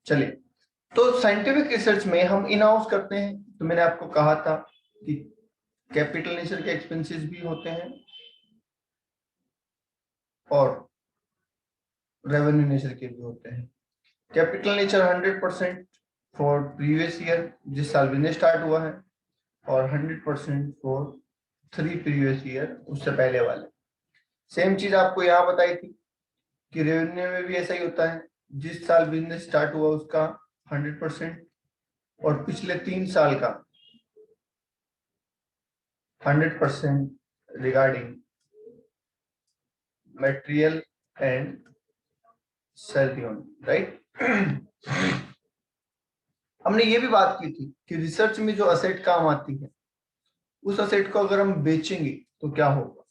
चलिए, तो scientific research में हम इन हाउस करते हैं, तो मैंने आपको कहा था कि कैपिटल नेचर के एक्सपेंसेस भी होते हैं और रेवेन्यू नेचर के भी होते हैं। Capital nature 100% for previous year, जिस साल बिजनेस स्टार्ट हुआ है, और 100% फॉर 3 प्रीवियस ईयर, उससे पहले वाले। सेम चीज आपको यहाँ बताई थी कि रेवेन्यू में भी ऐसा ही होता है, जिस साल बिजनेस स्टार्ट हुआ उसका 100% और पिछले 3 साल का 100% regarding material and salary only, right. हमने ये भी बात की थी कि रिसर्च में जो असेट काम आती है, उस असेट को अगर हम बेचेंगे तो क्या होगा।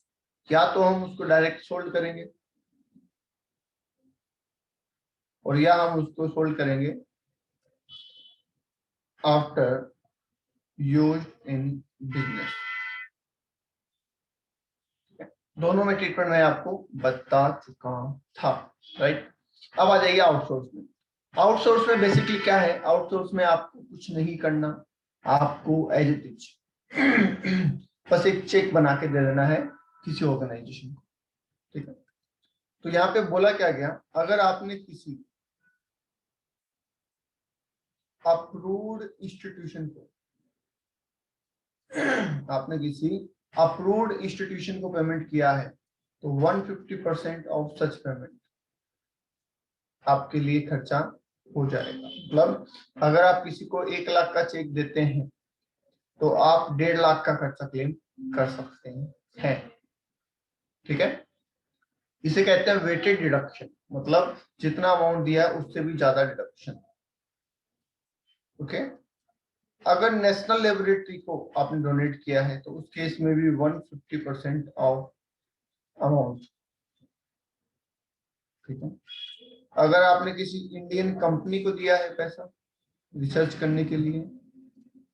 या तो हम उसको डायरेक्ट सोल्ड करेंगे और या हम उसको सोल्ड करेंगे आफ्टर यूज इन बिजनेस। दोनों में ट्रीटमेंट मैं आपको बता चुका था, राइट। अब आ जाइए आउटसोर्स में। आउटसोर्स में बेसिकली क्या है, आउटसोर्स में आपको कुछ नहीं करना, आपको एज इट इज बस एक चेक बना के दे देना है किसी ऑर्गेनाइजेशन को, ठीक है। तो यहाँ पे बोला क्या गया, अगर आपने किसी अप्रूव्ड इंस्टीट्यूशन को आपने किसी अप्रूव्ड इंस्टीट्यूशन को पेमेंट किया है, तो 150% ऑफ सच पेमेंट आपके लिए खर्चा हो जाएगा। मतलब अगर आप किसी को 1 लाख का चेक देते हैं तो आप 1.5 लाख का खर्चा क्लेम कर सकते हैं, ठीक है। इसे कहते हैं वेटेड डिडक्शन, मतलब जितना अमाउंट दिया है उससे भी ज्यादा डिडक्शन, ओके। अगर नेशनल लेबोरेटरी को आपने डोनेट किया है तो उस केस में भी 150% ऑफ अमाउंट, ठीक है। अगर आपने किसी इंडियन कंपनी को दिया है पैसा रिसर्च करने के लिए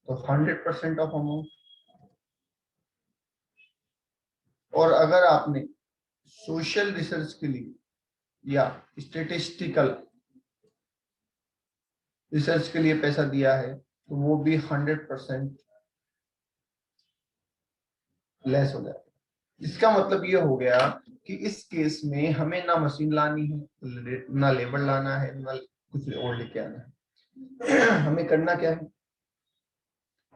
तो 100% ऑफ अमाउंट। और अगर आपने सोशल रिसर्च के लिए या स्टेटिस्टिकल रिसर्च के लिए पैसा दिया है तो वो भी 100% लेस हो जाएगा। इसका मतलब ये हो गया कि इस केस में हमें ना मशीन लानी है, ना लेबर लाना है, ना कुछ और लेके आना है। हमें करना क्या है,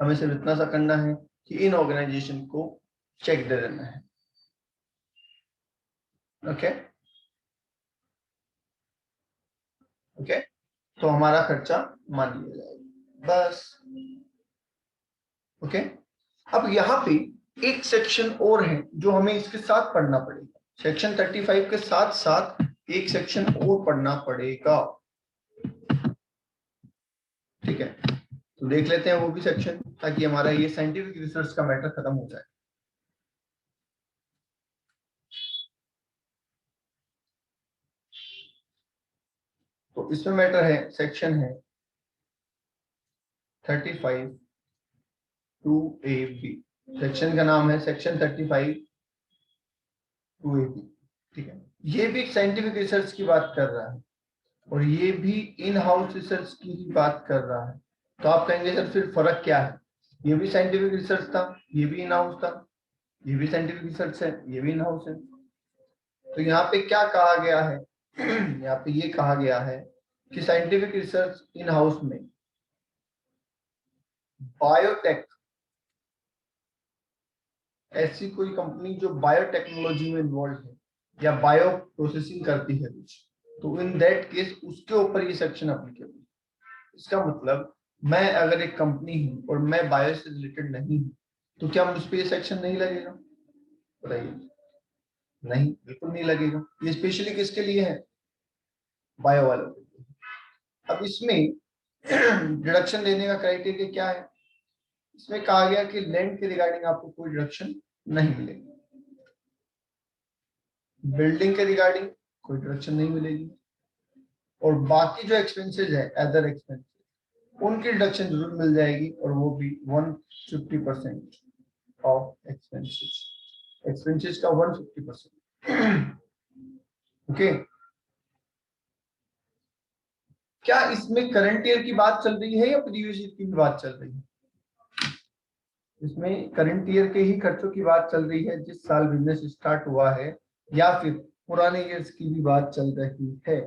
हमें सिर्फ इतना सा करना है कि इन ऑर्गेनाइजेशन को चेक दे देना है, ओके ओके। तो हमारा खर्चा मान लिया जाएगा, बस, ओके। अब यहाँ पे एक सेक्शन और है जो हमें इसके साथ पढ़ना पड़ेगा। सेक्शन 35 के साथ साथ एक सेक्शन और पढ़ना पड़ेगा, ठीक है। तो देख लेते हैं वो भी सेक्शन, ताकि हमारा ये साइंटिफिक रिसर्च का मैटर खत्म हो जाए। तो इसमें मैटर है, सेक्शन है 35 2AB। सेक्शन का नाम है सेक्शन 35 2AB, ठीक है। ये भी एक साइंटिफिक रिसर्च की बात कर रहा है और ये भी इन हाउस रिसर्च की ही बात कर रहा है। तो आप कहेंगे सर फिर फर्क क्या है, ये भी साइंटिफिक रिसर्च था, ये भी इन हाउस था, ये भी साइंटिफिक रिसर्च है, ये भी इन हाउस है। तो यहाँ पे क्या कहा गया है, यहाँ पे ये कहा गया है कि साइंटिफिक रिसर्च इन हाउस में बायोटेक, ऐसी कोई कंपनी जो बायोटेक्नोलॉजी में इन्वॉल्व है या बायो प्रोसेसिंग करती है कुछ, तो इन दैट केस उसके ऊपर ये सेक्शन अप्लीकेबल है। इसका मतलब मैं अगर एक कंपनी हूं और मैं बायो से रिलेटेड नहीं हूं तो क्या मुझ पे ये सेक्शन नहीं लगेगा, बताइए। नहीं, बिल्कुल नहीं लगेगा। ये स्पेशली किसके लिए है, बायो वालों के लिए। अब इसमें डिडक्शन देने का क्राइटेरिया क्या है, इसमें कहा गया कि लैंड के रिगार्डिंग आपको कोई डिडक्शन नहीं मिलेगी, बिल्डिंग के रिगार्डिंग कोई डिडक्शन नहीं मिलेगी, और बाकी जो एक्सपेंसेस है अदर एक्सपेंसेस उनकी डिडक्शन जरूर मिल जाएगी, और वो भी 150% ऑफ एक्सपेंसेस, एक्सपेंसेस का 150%, ओके। क्या इसमें करंट ईयर की बात चल रही है या प्रीवियस ईयर की भी बात चल रही है? इसमें करंट ईयर के ही खर्चों की बात चल रही है जिस साल बिजनेस स्टार्ट हुआ है, या फिर पुराने ईयर्स की भी बात चल रही है?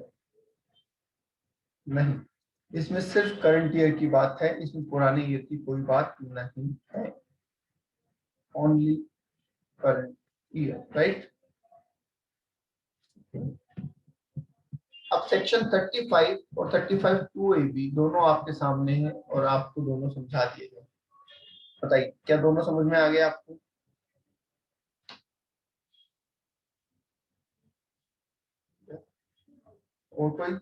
नहीं, इसमें सिर्फ करंट ईयर की बात है, इसमें पुराने ईयर की कोई बात नहीं है, ओनली करंट ईयर, राइट। अब सेक्शन 35 और 35 2AB दोनों आपके सामने हैं और आपको दोनों समझा दिए गए। बताइए क्या दोनों समझ में आ गया आपको? और कोई?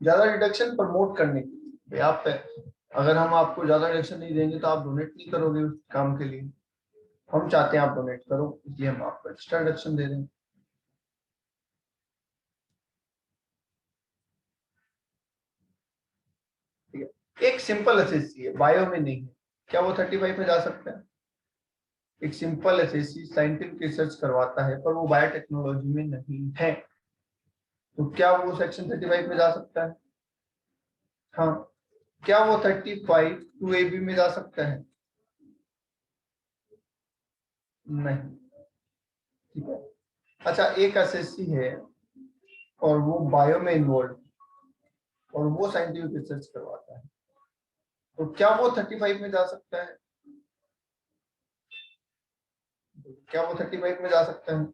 ज्यादा डिडक्शन प्रमोट करने के लिए आप, अगर हम आपको ज्यादा डिडक्शन नहीं देंगे तो आप डोनेट नहीं करोगे उस काम के लिए। हम चाहते हैं आप डोनेट करो, इसलिए हम आपको एक्स्ट्रा डिडक्शन दे रहे हैं। ठीक है, एक सिंपल एसएससी है, बायो में नहीं है, क्या वो 35 में जा सकता है? एक सिंपल एसएससी साइंटिफिक रिसर्च करवाता है पर वो बायोटेक्नोलॉजी में नहीं है, तो क्या वो सेक्शन 35 में जा सकता है? हाँ। क्या वो 35 2AB में जा सकता है? नहीं। ठीक है। अच्छा, एक एसएससी है और वो बायो में इन्वॉल्व और वो साइंटिफिक रिसर्च करवाता है, तो क्या वो 35 में जा सकता है? क्या वो 35 में जा सकता है?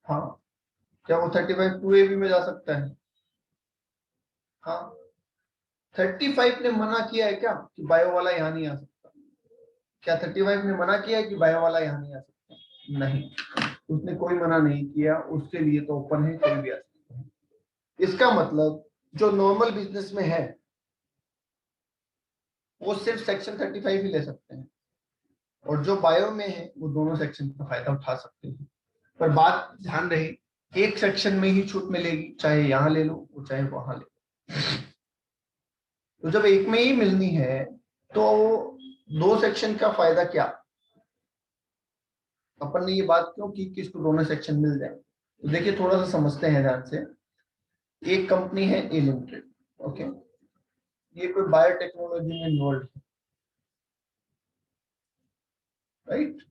हाँ। क्या वो 35 2AB में जा सकता है? हाँ। 35 ने मना किया है क्या कि बायो वाला यहाँ नहीं आ सकता? क्या 35 ने मना किया है कि बायो वाला यहाँ नहीं आ सकता? नहीं, उसने कोई मना नहीं किया, उसके लिए तो ओपन है, कोई भी आ सकता है। इसका मतलब जो नॉर्मल बिजनेस में है वो सिर्फ सेक्शन 35 ही ले सकते हैं, और जो बायो में है वो दोनों सेक्शन का फायदा उठा सकते हैं। पर बात ध्यान रहे, एक सेक्शन में ही छूट मिलेगी, चाहे यहाँ ले लो और चाहे वहां ले लो। तो जब एक में ही मिलनी है तो दो सेक्शन का फायदा क्या? अपन ने ये बात क्यों की कि इसको दोनों सेक्शन मिल जाए? तो देखिए थोड़ा सा समझते हैं ध्यान से। एक कंपनी है ए लिमिटेड, ओके, ये कोई बायोटेक्नोलॉजी में इन्वॉल्व है, राइट।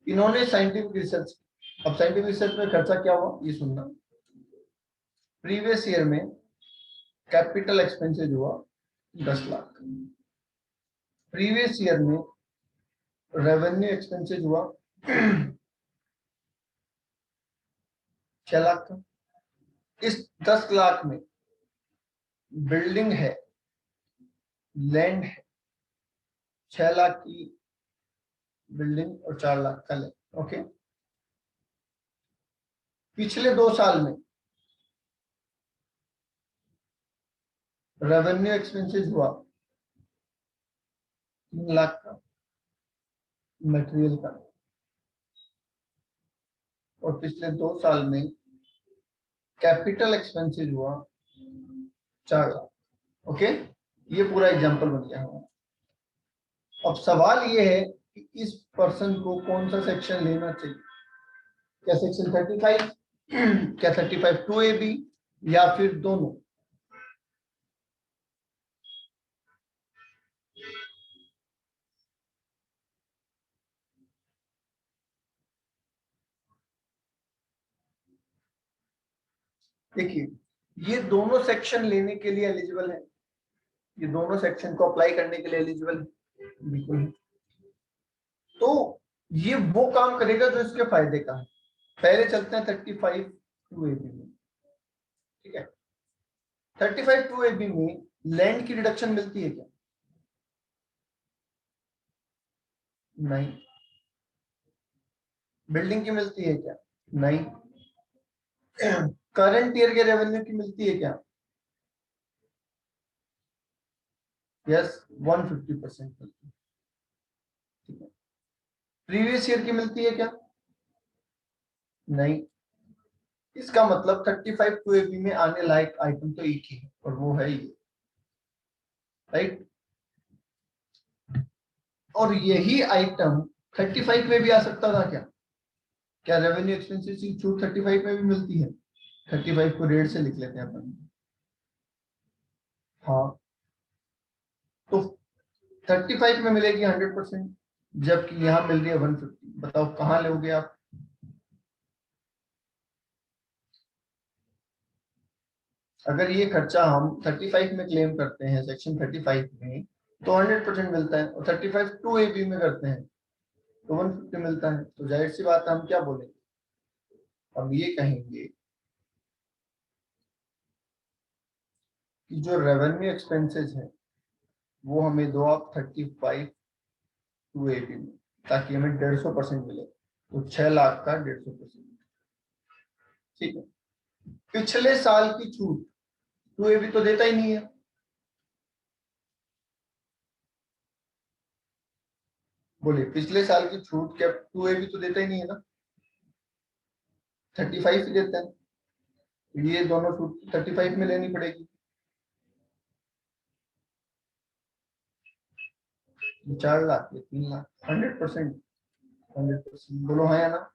इन्होंने साइंटिफिक रिसर्च, अब साइंटिफिक रिसर्च में खर्चा क्या हुआ ये सुनना। प्रीवियस ईयर में कैपिटल एक्सपेंसेस हुआ 10 लाख, प्रीवियस ईयर में रेवेन्यू एक्सपेंसेस हुआ 6 लाख का। इस 10 लाख में बिल्डिंग है, लैंड है, 6 लाख की बिल्डिंग और 4 लाख का लैंड, ओके। पिछले 2 साल में रेवेन्यू एक्सपेंसेस हुआ 3 लाख का मटेरियल का, और पिछले 2 साल में कैपिटल एक्सपेंसेस हुआ 4 लाख, ओके। ये पूरा एग्जांपल बन गया हमारा। अब सवाल ये है कि इस पर्सन को कौन सा सेक्शन लेना चाहिए, क्या सेक्शन 35, क्या 35 2AB, या फिर दोनों? देखिए, ये दोनों सेक्शन लेने के लिए एलिजिबल है, ये दोनों सेक्शन को अप्लाई करने के लिए एलिजिबल है, बिल्कुल। तो ये वो काम करेगा जो इसके फायदे का है। पहले चलते हैं 35 2AB में, ठीक है। 35 2AB में लैंड की डिडक्शन मिलती है क्या? नहीं। बिल्डिंग की मिलती है क्या? नहीं। करंट ईयर के रेवेन्यू की मिलती है क्या? यस, 150% मिलती है, ठीक है। प्रीवियस ईयर की मिलती है क्या? नहीं। इसका मतलब 35 2AB में आने लायक आइटम तो एक ही है और वो है ये, राइट। और यही आइटम 35 में भी आ सकता था क्या? क्या रेवेन्यू एक्सपेंसेस की छूट 35 में भी मिलती है? 35 को रेट से लिख लेते हैं अपन। हाँ, तो 35 में मिलेगी 100%, जबकि यहाँ मिल रही है 150। बताओ कहाँ लोगे आप? अगर ये खर्चा हम 35 में क्लेम करते हैं सेक्शन 35 में, तो 100% मिलता है, और 35 2AB में करते हैं तो 150 मिलता है। तो जाहिर सी बात है, हम क्या बोलेंगे? हम ये कहेंगे कि जो रेवेन्यू एक्सपेंसेस है वो हमें दो आप 35 2AB में, ताकि हमें 150% मिले। तो 6 लाख का 150%। ठीक है। पिछले साल की छूट 2AB तो देता ही नहीं है। बोलिए, पिछले साल की छूट क्या 2AB तो देता ही नहीं है ना, 35 ही देता है। ये दोनों छूट 35 में लेनी पड़ेगी। 4 लाख या 3 लाख, 100%। 100% बोलो हाँ या ना?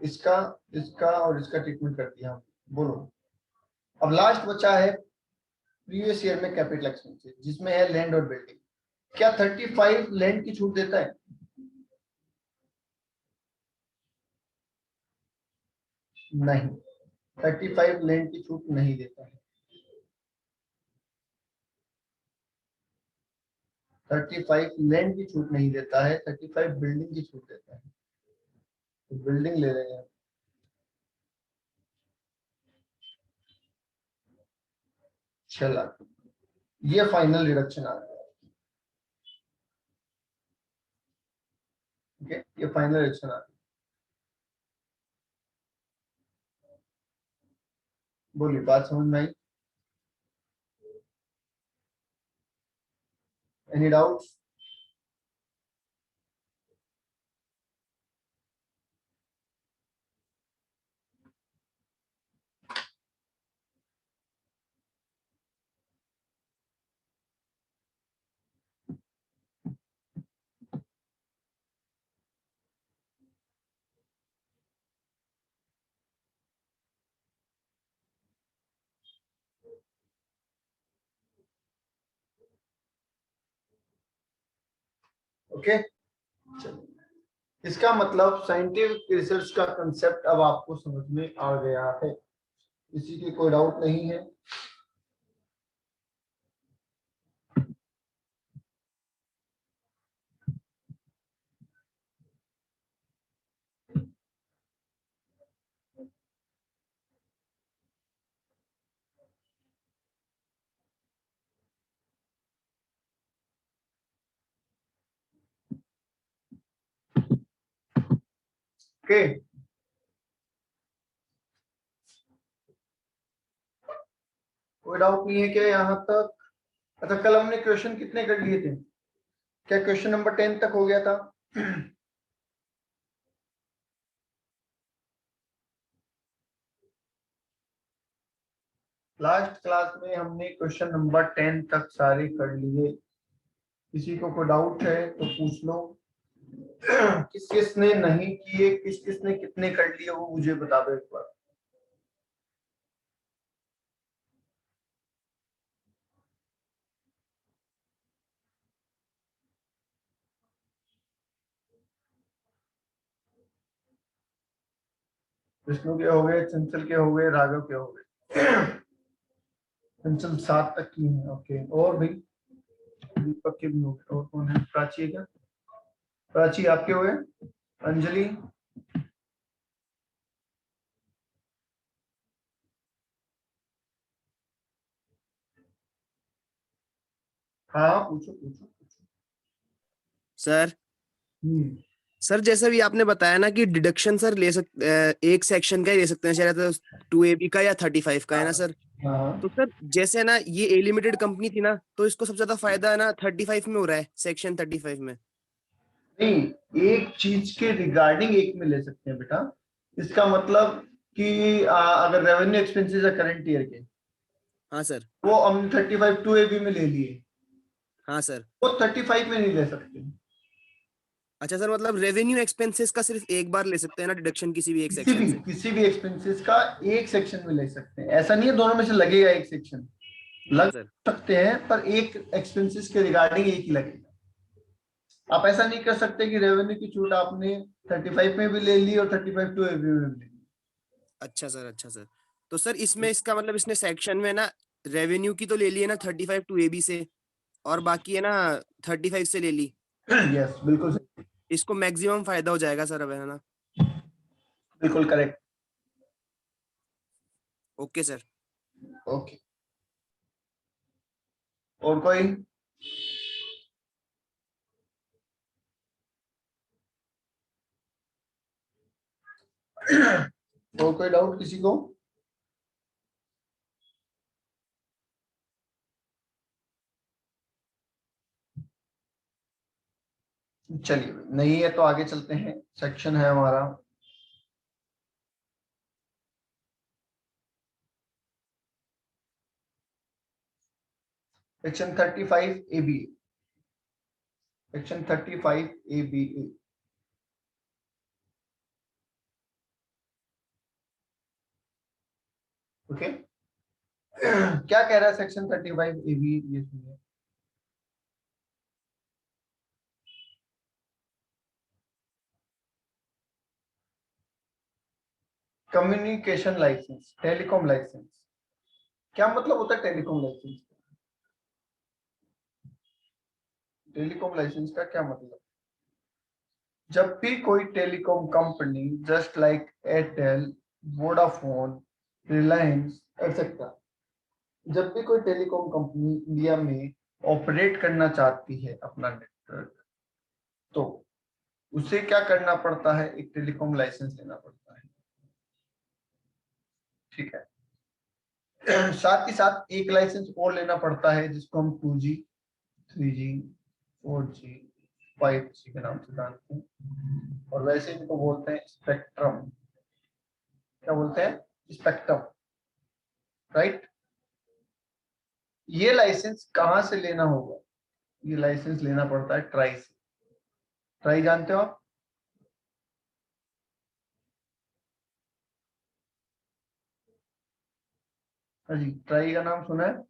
इसका इसका और इसका ट्रीटमेंट कर दिया हम। बोलो। अब लास्ट बचा है प्रीवियस ईयर में कैपिटल एक्सपेंसेस, जिसमें है लैंड और बिल्डिंग। क्या 35 लैंड की छूट देता है? नहीं, 35 लैंड की छूट नहीं देता है। 35 लैंड की छूट नहीं देता है, 35 बिल्डिंग की छूट देता है। तो बिल्डिंग ले रहे हैं 6 लाख। ये फाइनल रिडक्शन आ गया। ठीक है, ये फाइनल रिडक्शन आ गया। बोलिए, बात समझ में आई? Any doubts? ओके, इसका मतलब साइंटिफिक रिसर्च का कंसेप्ट अब आपको समझ में आ गया है। किसी की कोई डाउट नहीं है? ओके, कोई डाउट नहीं है क्या यहाँ तक? अच्छा, कल हमने क्वेश्चन कितने कर लिए थे? क्या क्वेश्चन नंबर 10 तक हो गया था? लास्ट क्लास में हमने क्वेश्चन नंबर 10 तक सारे कर लिए। किसी को कोई डाउट है तो पूछ लो। किस किस ने नहीं किए, किस किस ने कितने कर लिए, वो मुझे बता दो एक बार। विष्णु के हो गए, चंचल के हो गए, राघव के हो गए। चंचल 7 तक की है। ओके, और भी दीपक के भी हो गए। और कौन है? प्राची है क्या? प्राची आपके हो गए? अंजलि? हाँ, पूछो पूछो पूछो। सर हम्म, सर जैसा भी आपने बताया ना कि डिडक्शन सर ले सकते, एक सेक्शन का ही ले सकते हैं शायद, तो 2AB का या 35 का, है ना सर? हाँ। तो सर जैसे ना ये ए लिमिटेड कंपनी थी ना, तो इसको सबसे ज्यादा फायदा है ना 35 में हो रहा है, सेक्शन 35 में। नहीं, एक चीज के रिगार्डिंग एक में ले सकते हैं बेटा। इसका मतलब कि अगर रेवेन्यू एक्सपेंसेस है करंट ईयर के, हाँ सर। वो हमने 35 2AB में ले लिए, हाँ सर। वो 35 में नहीं ले सकते। अच्छा सर, मतलब रेवेन्यू एक्सपेंसेस का सिर्फ एक बार ले सकते हैं ना डिडक्शन, किसी भी एक सेक्शन से? किसी भी एक्सपेंसेस का एक सेक्शन में ले सकते हैं, ऐसा नहीं है दोनों में से लगेगा एक सेक्शन, हाँ लग सर। सकते हैं पर एक एक्सपेंसेस के रिगार्डिंग एक ही लगेगा। आप ऐसा नहीं कर सकते कि रेवेन्यू की छूट आपने 35 में भी ले ली और 35 2AB में भी ले ली। अच्छा सर, अच्छा सर। तो सर इसमें इसका मतलब इसने सेक्शन में ना रेवेन्यू की तो ले ली है ना 35 टू एबी से, और बाकी है ना 35 से ले ली। यस बिल्कुल सही, इसको मैक्सिमम फायदा हो जाएगा सर, अब है ना? बिल्कुल करेक्ट। Okay sir. ओके, और कोई? और कोई डाउट किसी को? चलिए नहीं है तो आगे चलते हैं, सेक्शन है हमारा section 35 ABA, section 35 ABA। Okay, क्या कह रहा है सेक्शन 35 AB, ये सुनिए। Communication licence, telecom licence. क्या मतलब होता है टेलीकॉम लाइसेंस? टेलीकॉम लाइसेंस का क्या मतलब? जब भी कोई telecom company just like Airtel, Vodafone, Reliance etcetera, जब भी कोई टेलीकॉम कंपनी इंडिया में ऑपरेट करना चाहती है अपना नेटवर्क, तो उसे क्या करना पड़ता है? एक टेलीकॉम लाइसेंस लेना पड़ता है। ठीक है, साथ ही साथ एक लाइसेंस और लेना पड़ता है जिसको हम 2G, 3G, 4G, 5G के नाम से जानते हैं, और वैसे इनको बोलते हैं स्पेक्ट्रम। क्या बोलते हैं? Spectrum, right. ये लाइसेंस कहाँ से लेना होगा? ये लाइसेंस लेना पड़ता है ट्राई से। ट्राई जानते हो आप? हाँ जी, ट्राई का नाम सुना है?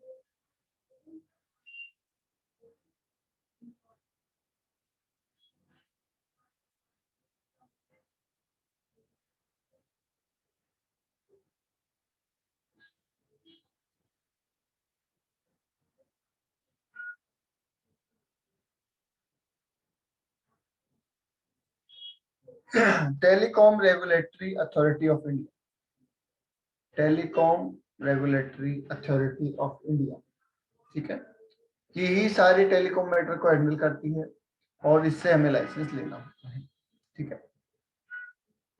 Telecom regulatory authority of India, telecom regulatory authority of India, ठीक है। ये ही सारी टेलीकॉम मैटर को हैंडल करती है और इससे हमें लाइसेंस लेना होता है, ठीक है।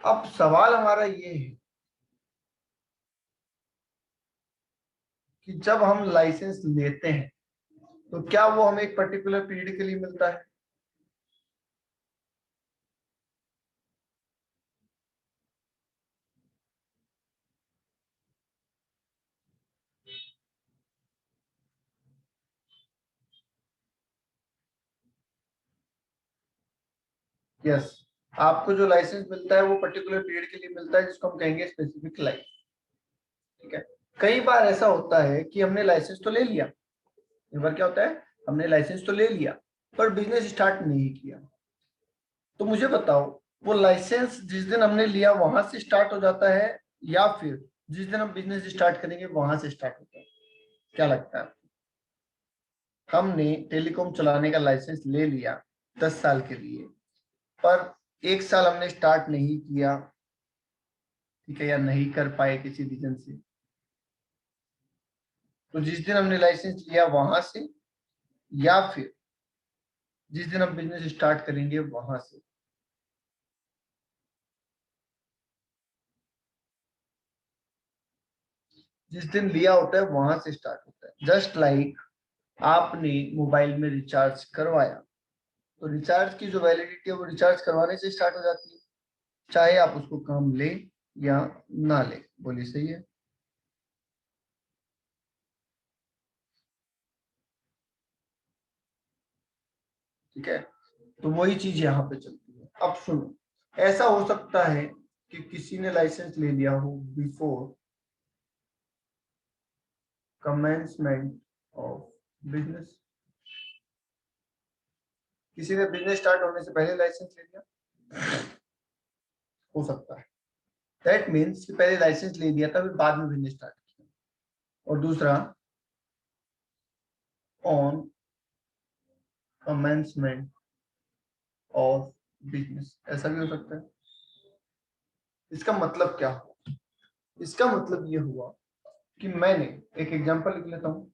अब सवाल हमारा ये है कि जब हम लाइसेंस लेते हैं तो क्या वो हमें एक पर्टिकुलर पीरियड के लिए मिलता है? यस, आपको जो लाइसेंस मिलता है वो पर्टिकुलर पीरियड के लिए मिलता है जिसको हम कहेंगे स्पेसिफिक लाइसेंस, ठीक है। कई बार ऐसा होता है कि हमने लाइसेंस तो ले लिया, कई बार क्या होता है हमने लाइसेंस तो ले लिया पर बिजनेस स्टार्ट नहीं किया। तो मुझे बताओ, वो लाइसेंस जिस दिन हमने लिया वहां से स्टार्ट हो जाता है या फिर जिस दिन हम बिजनेस स्टार्ट करेंगे वहां से स्टार्ट होता है? क्या लगता है? हमने टेलीकॉम चलाने का लाइसेंस ले लिया 10 साल के लिए, पर 1 साल हमने स्टार्ट नहीं किया, ठीक है, या नहीं कर पाए किसी रीजन से, तो जिस दिन हमने लाइसेंस लिया वहां से या फिर जिस दिन हम बिजनेस स्टार्ट करेंगे वहां से? जिस दिन लिया होता है वहां से स्टार्ट होता है। जस्ट लाइक आपने मोबाइल में रिचार्ज करवाया, तो रिचार्ज की जो वैलिडिटी है वो रिचार्ज करवाने से स्टार्ट हो जाती है, चाहे आप उसको काम ले या ना ले। बोलिए, सही है? ठीक है, तो वही चीज यहाँ पे चलती है। अब सुनो, ऐसा हो सकता है कि किसी ने लाइसेंस ले लिया हो बिफोर कमेंसमेंट ऑफ बिजनेस, किसी ने बिजनेस स्टार्ट होने से पहले लाइसेंस ले लिया, हो सकता है। दैट मीन्स कि पहले लाइसेंस ले लिया था फिर बाद में बिजनेस स्टार्ट किया। और दूसरा, ऑन कमेंसमेंट ऑफ बिजनेस, ऐसा भी हो सकता है। इसका मतलब क्या हुआ? इसका मतलब ये हुआ कि मैंने एक एग्जांपल लिख लेता हूं,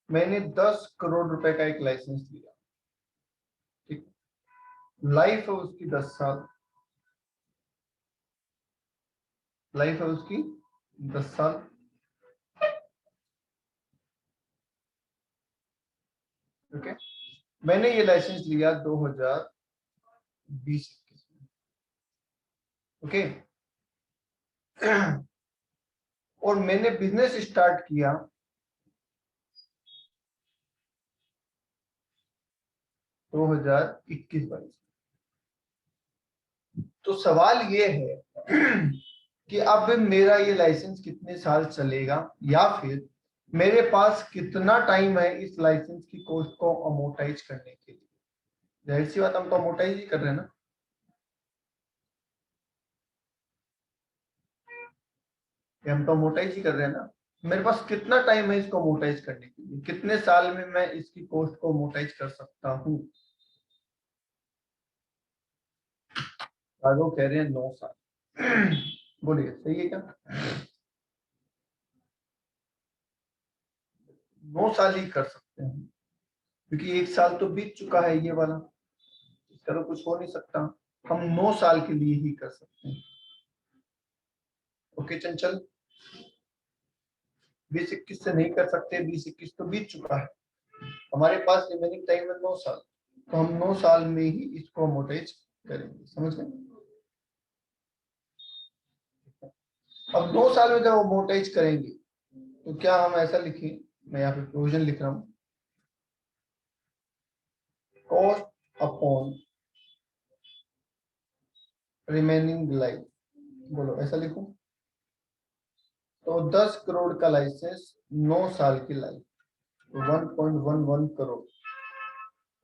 मैंने 10 करोड़ रुपए का एक लाइसेंस लिया, ठीक, लाइफ है उसकी 10 साल, लाइफ है उसकी 10 साल। ओके, मैंने ये लाइसेंस लिया 2020-21 में। ओके, और मैंने बिजनेस स्टार्ट किया 2021-22। तो सवाल ये है कि अब मेरा ये लाइसेंस कितने साल चलेगा, या फिर मेरे पास कितना टाइम है इस लाइसेंस की कॉस्ट को अमोर्टाइज करने के लिए। जाहिर सी बात, हम तो अमोर्टाइज ही कर रहे हैं ना, हम तो अमोर्टाइज ही कर रहे हैं ना। मेरे पास कितना टाइम है इसको अमोर्टाइज करने के लिए, कितने साल में मैं इसकी कॉस्ट को अमोर्टाइज कर सकता हूँ। राघव कह रहे हैं 9 साल। बोलिए सही है क्या? 9 साल ही कर सकते हैं, क्योंकि 1 साल तो बीत चुका है ये वाला, इसका तो कुछ हो नहीं सकता। हम 9 साल के लिए ही कर सकते हैं। ओके चंचल, 20-21 से नहीं कर सकते, 20-21 तो बीत चुका है, हमारे पास रिमेनिंग टाइम है 9 साल, तो हम 9 साल में ही इसको अमोर्टाइज करेंगे। समझ गए? अब 2 साल में जब अमोर्टाइज करेंगे तो क्या हम ऐसा लिखें, मैं यहाँ पे प्रोविजन लिख रहा हूँ, कॉस्ट अपॉन रिमेनिंग लाइफ, बोलो ऐसा लिखूं? तो 10 करोड़ का लाइसेंस, 9 साल की लाइफ, तो 1.11 करोड़,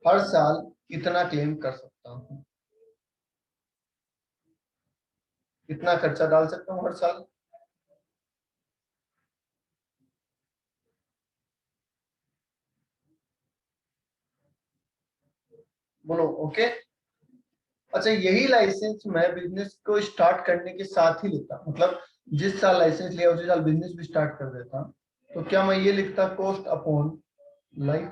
हर साल कितना क्लेम कर सकता हूँ, कितना खर्चा डाल सकता हूँ हर साल। बोलो ओके। अच्छा, यही लाइसेंस मैं बिजनेस को स्टार्ट करने के साथ ही लेता, मतलब जिस साल लाइसेंस लिया उसी साल बिजनेस भी स्टार्ट कर देता, तो क्या मैं ये लिखता कॉस्ट अपॉन लाइफ,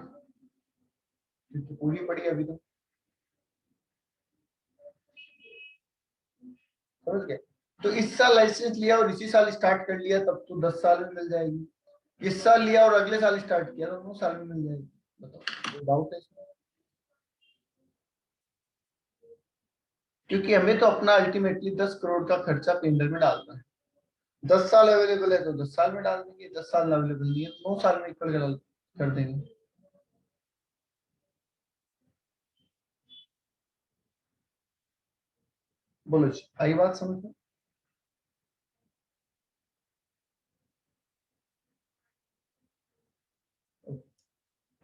क्योंकि पूरी पड़ी अभी तो। समझ गए? तो इस साल लाइसेंस लिया और इसी साल स्टार्ट कर लिया तब तो 10 साल में मिल जाएगी, इस साल लिया और अगले साल स्टार्ट किया तो 9 साल में मिल जाएगी। बताओ, डाउट है इसमें? क्योंकि हमें तो अपना अल्टीमेटली 10 करोड़ का खर्चा पेंडर में डालना है, 10 साल अवेलेबल है तो 10 साल में डाल देंगे, 10 साल अवेलेबल नहीं है तो 9 साल में इक्वल कर देंगे। बोलो जी, आई बात समझ में?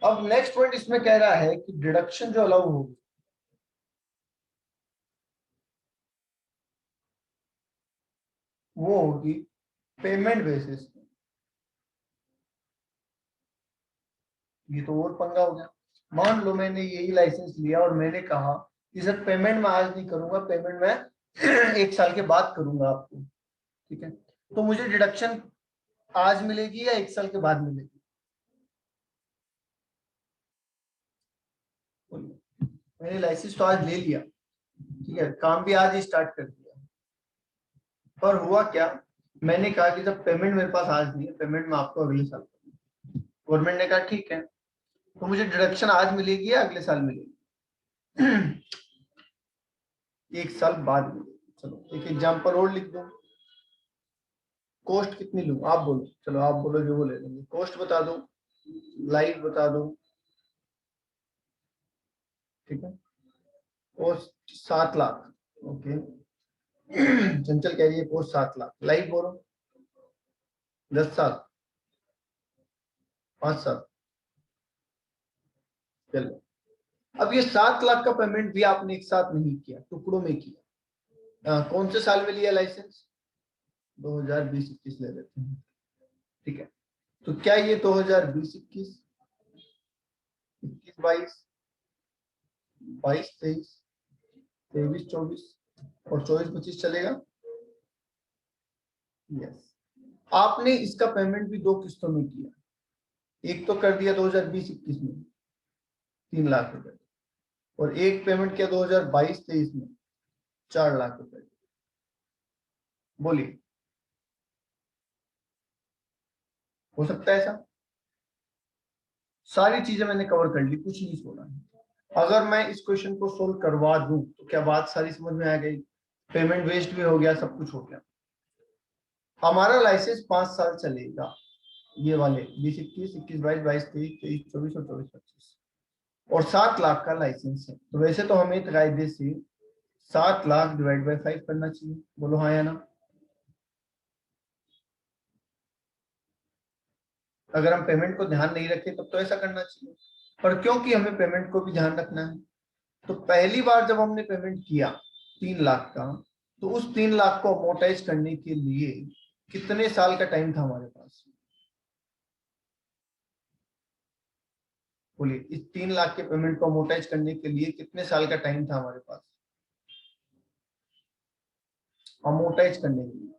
अब नेक्स्ट पॉइंट इसमें कह रहा है कि डिडक्शन जो अलाउ होगी वो होगी पेमेंट बेसिस। ये तो और पंगा हो गया। मान लो मैंने यही लाइसेंस लिया और मैंने कहा कि सर पेमेंट मैं आज नहीं करूंगा, पेमेंट मैं 1 साल के बाद करूंगा आपको, ठीक है, तो मुझे डिडक्शन आज मिलेगी या 1 साल के बाद मिलेगी? मैंने लाइसेंस तो आज ले लिया, ठीक है, काम भी आज ही स्टार्ट कर दिया, पर हुआ क्या, मैंने कहा कि जब पेमेंट मेरे पास आज नहीं है, पेमेंट मैं आपको अगले साल करूंगा। गवर्नमेंट ने कहा ठीक है, तो मुझे डिडक्शन आज मिलेगी या अगले साल मिलेगी? 1 साल बाद मिलेगी। चलो एक एग्जांपल और लिख दो, कॉस्ट कितनी लूं आप बोलो, चलो आप बोलो जो वो ले लेंगे, कॉस्ट बता दो, लाइफ बता दो, ठीक है, पोस्ट 7 लाख, ओके। चंचल कह रही है पोस्ट 7 लाख, लाइव बोलो 10 साल 5 साल। चलो, अब ये 7 लाख का पेमेंट भी आपने एक साथ नहीं किया, टुकड़ों में किया। कौन से साल में लिया लाइसेंस? 2020-21 ले लेते हैं, ठीक है। तो क्या ये 2020-21, 21-22, 22-23, 23-24 और 24-25 चलेगा? यस। आपने इसका पेमेंट भी 2 किस्तों में किया, एक तो कर दिया 2020-21 में 3 लाख रुपए, और एक पेमेंट किया 2022-23 में 4 लाख रुपए। बोलिए, हो सकता है ऐसा? सारी चीजें मैंने कवर कर ली, कुछ नहीं छोड़ा। अगर मैं इस क्वेश्चन को सोल्व करवा दूं तो क्या बात सारी समझ में आ गई? पेमेंट वेस्ट भी हो गया, सब कुछ हो गया। हमारा लाइसेंस 5 साल चलेगा, ये वाले 20-21, 21-22, 22-23, 23-24 और 24-25, और 7 लाख का लाइसेंस है। तो वैसे तो हमें कायदे से 7 लाख डिवाइड बाय 5 करना चाहिए, बोलो हाँ या ना? अगर हम पेमेंट को ध्यान नहीं रखें तब तो ऐसा करना चाहिए, पर क्योंकि हमें पेमेंट को भी ध्यान रखना है, तो पहली बार जब हमने पेमेंट किया 3 लाख का, तो उस 3 लाख को अमोर्टाइज करने के लिए कितने साल का टाइम था हमारे पास? बोलिए, इस 3 लाख के पेमेंट को अमोर्टाइज करने के लिए कितने साल का टाइम था हमारे पास अमोर्टाइज करने के लिए?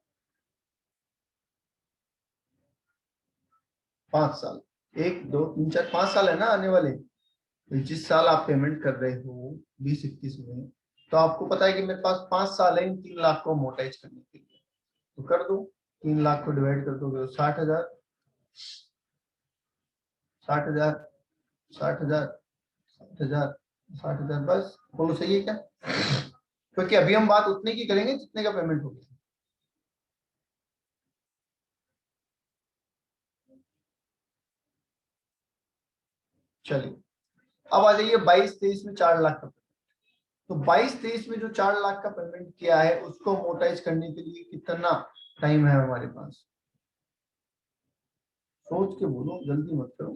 5 साल। 1 2 3 4 5 साल है ना आने वाले। तो जिस साल आप पेमेंट कर रहे हो 20-21 में, तो आपको पता है कि मेरे पास 5 साल है इन 3 लाख को अमोर्टाइज करने के लिए, तो कर दो, 3 लाख को डिवाइड कर दोगे तो 60,000, 60,000, 60,000, 60,000, 60,000, बस। बोलो सही है क्या? क्योंकि अभी हम बात उतने की करेंगे जितने का पेमेंट हो गया। चलिए, अब आ जाइए 22-23 में 4 लाख का पेमेंट। तो 22-23 में जो 4 लाख का पेमेंट किया है उसको मोटाइज करने के लिए कितना टाइम है हमारे पास? सोच के बोलो, जल्दी मत करो।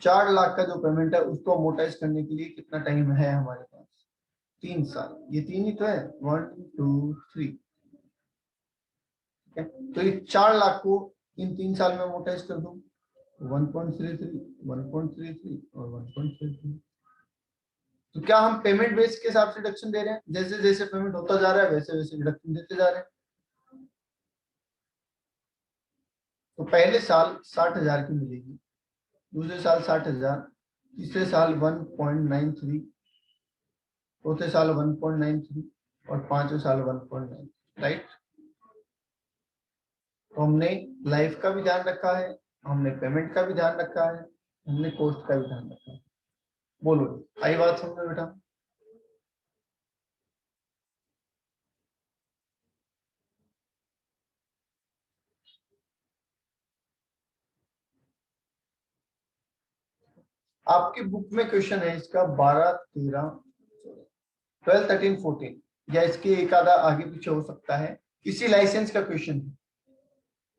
4 लाख का जो पेमेंट है उसको मोटाइज करने के लिए कितना टाइम है हमारे पास? 3 साल। ये 3 ही तो है, 1 2 3। तो ये 4 लाख को इन 3 साल में मोटाइज कर दो, 1.33, 1.33 और 1.33। तो क्या हम पेमेंट बेस के हिसाब से डिडक्शन दे रहे हैं? जैसे जैसे पेमेंट होता जा रहा है वैसे वैसे डिडक्शन देते जा रहे हैं। तो पहले साल 60,000 की मिलेगी, दूसरे साल 60,000, तीसरे साल 1.93, चौथे साल 1.93 और पांचवें साल 1.9। राइट? तो हमने लाइफ का भी ध्यान रखा है, हमने पेमेंट का भी ध्यान रखा है, हमने कॉस्ट का भी ध्यान रखा है। बोलो, आई बात समझ में बेटा? आपकी बुक में क्वेश्चन है इसका 12, 13, 12, 13, 14, या इसके एक आधा आगे पीछे हो सकता है। इसी लाइसेंस का क्वेश्चन है,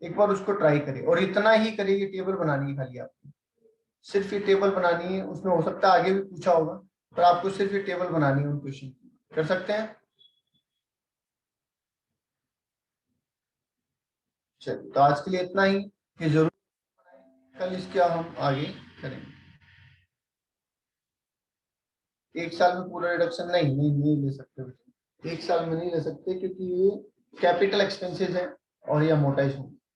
एक बार उसको ट्राई करें, और इतना ही करें, ये टेबल बनानी है खाली आपको, सिर्फ ये टेबल बनानी है। उसमें हो सकता है आगे भी पूछा होगा, पर आपको सिर्फ ये टेबल बनानी है उन क्वेश्चन की। कर सकते हैं? चलिए, तो आज के लिए इतना ही, ये जरूर कल इसका हम आगे करेंगे। एक साल में पूरा रिडक्शन नहीं ले सकते बेटा, एक साल में नहीं ले सकते, क्योंकि ये कैपिटल एक्सपेंसेस है और ये अमोर्टाइज होंगे।